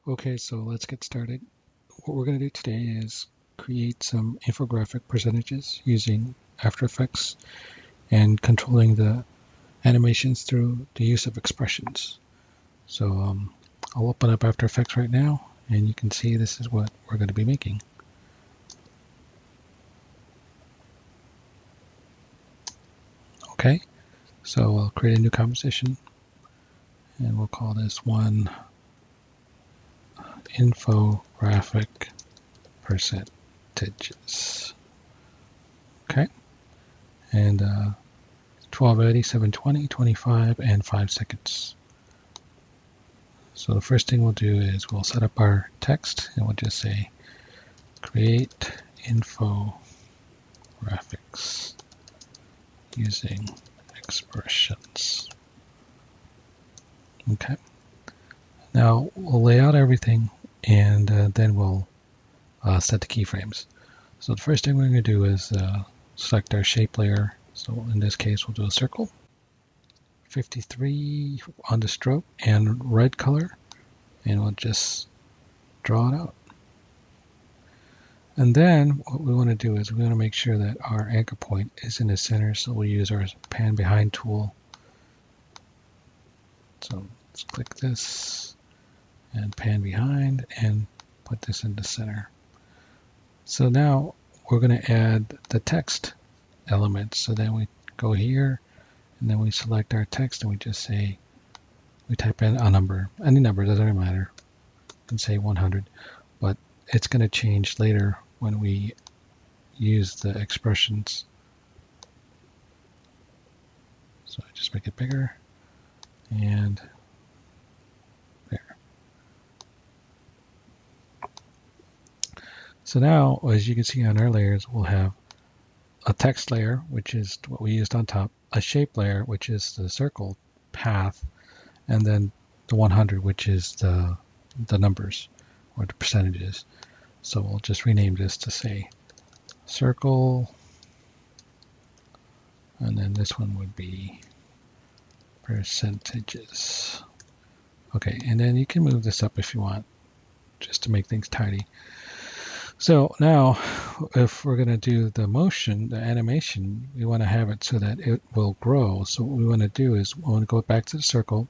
Okay, so let's get started. What we're going to do today is create some infographic percentages using After Effects and controlling the animations through the use of expressions. So I'll open up After Effects right now, and you can see this is what we're going to be making. Okay, so I'll create a new composition, and we'll call this one infographic percentages. Okay, and 1280, 720, 25, and 5 seconds. So the first thing we'll do is we'll set up our text, and we'll just say create infographics using expressions. Okay. Now we'll lay out everything, and then we'll set the keyframes. So the first thing we're going to do is select our shape layer. So in this case, we'll do a circle. 53 on the stroke and red color, and we'll just draw it out. And then what we want to do is we want to make sure that our anchor point is in the center, so we'll use our pan behind tool. So let's click this and pan behind and put this in the center. So now we're going to add the text element. So then we go here, and then we select our text, and we just say, we type in a number, any number, doesn't matter. You can say 100, but it's going to change later when we use the expressions. So I just make it bigger, and there. So now, as you can see on our layers, we'll have a text layer, which is what we used on top, a shape layer, which is the circle path, and then the 100, which is the numbers or the percentages. So we'll just rename this to say circle, and then this one would be percentages. Okay, and then you can move this up if you want, just to make things tidy. So now, if we're going to do the motion, the animation, we want to have it so that it will grow. So what we want to do is we want to go back to the circle,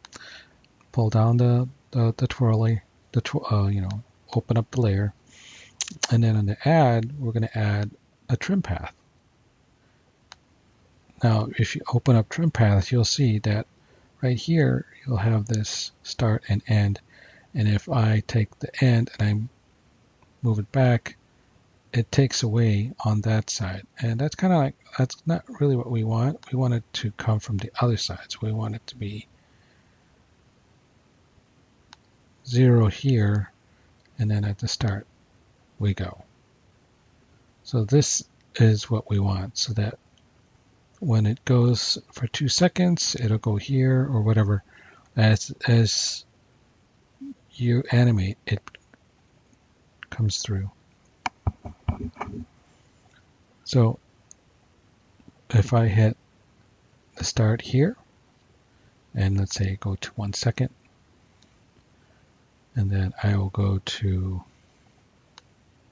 pull down the twirly, open up the layer, and then on the add, we're going to add a trim path. Now, if you open up trim paths, you'll see that right here, you'll have this start and end. And if I take the end and I move it back, it takes away on that side. And that's kind of like, that's not really what we want. We want it to come from the other side. So we want it to be 0 here, and then at the start, we go. So this is what we want, so that when it goes for 2 seconds, it'll go here or whatever. As you animate, it comes through. So if I hit the start here, and let's say go to 1 second, and then I will go to,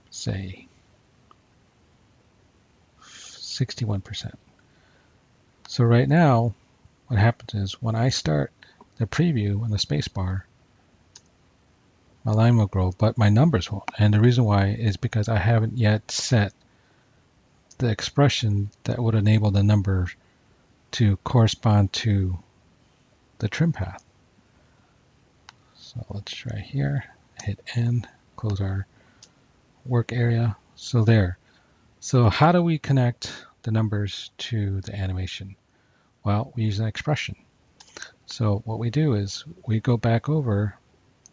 say, 61%. So right now, what happens is when I start the preview on the spacebar, my line will grow, but my numbers won't. And the reason why is because I haven't yet set the expression that would enable the number to correspond to the trim path. So let's try here, hit end, close our work area. So there. So how do we connect the numbers to the animation? Well, we use an expression. So what we do is we go back over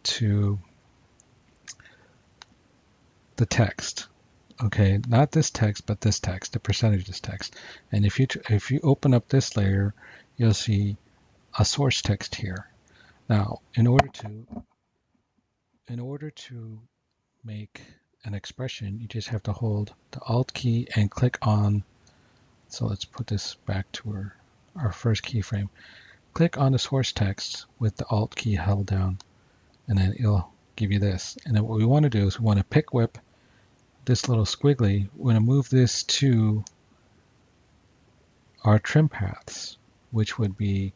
to the text. Okay, not this text, but this text, the percentages text. And if you open up this layer, you'll see a source text here. Now, in order to make an expression, you just have to hold the Alt key and click on. So let's put this back to our first keyframe. Click on the source text with the Alt key held down, and then it'll give you this. And then what we want to do is we want to pick whip this little squiggly. We're going to move this to our trim paths, which would be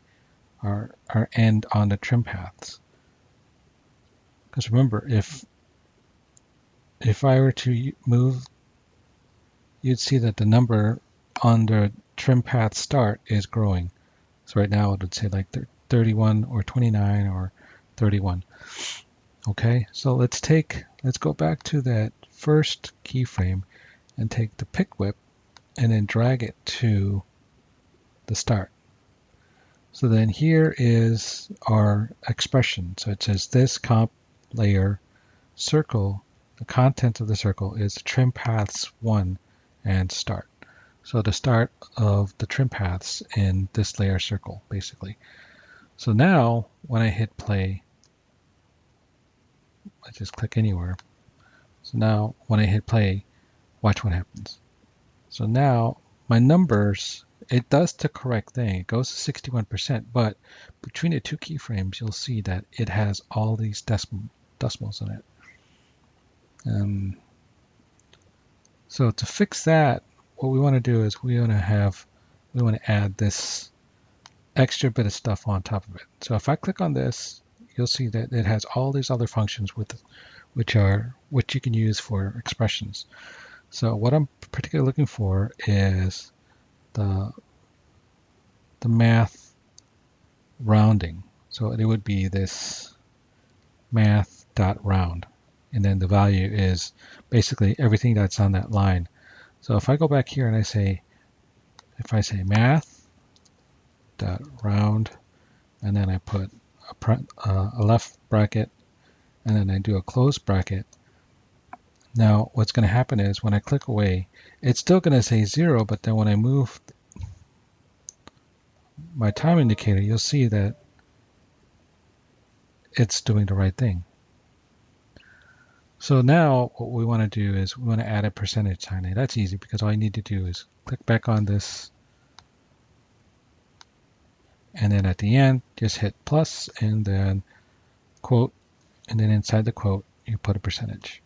our end on the trim paths. Because remember, if I were to move, you'd see that the number on the trim path start is growing. So right now it would say like 31 or 29 or 31. Okay, so let's go back to that first keyframe and take the pick whip and then drag it to the start. So then here is our expression. So it says this comp layer circle, the content of the circle is trim paths 1 and start. So the start of the trim paths in this layer circle, basically. So now when I hit play, I just click anywhere. So now when I hit play, watch what happens. So now my numbers, it does the correct thing. It goes to 61%, but between the two keyframes, you'll see that it has all these decimals in it. So to fix that, what we want to do is we want to add this extra bit of stuff on top of it. So if I click on this, you'll see that it has all these other functions which you can use for expressions. So what I'm particularly looking for is the math rounding. So it would be this math.round, and then the value is basically everything that's on that line. So if I go back here and if I say math.round, and then I put a left bracket, and then I do a close bracket. Now what's going to happen is when I click away, it's still going to say 0, but then when I move my time indicator, you'll see that it's doing the right thing. So now what we want to do is we want to add a percentage sign. And that's easy because all you need to do is click back on this, and then at the end just hit plus and then quote, and then inside the quote you put a percentage.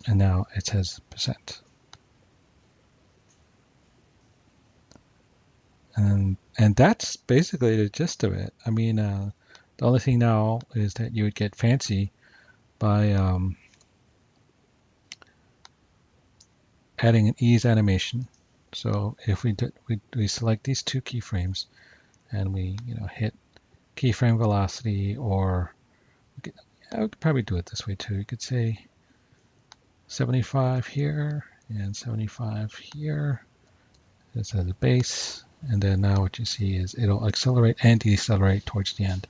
And now it says %. And that's basically the gist of it. I mean, the only thing now is that you would get fancy by adding an ease animation. So if we select these two keyframes and we hit keyframe velocity, or I would probably do it this way too. You could say 75 here and 75 here. This as a base, and then now what you see is it'll accelerate and decelerate towards the end.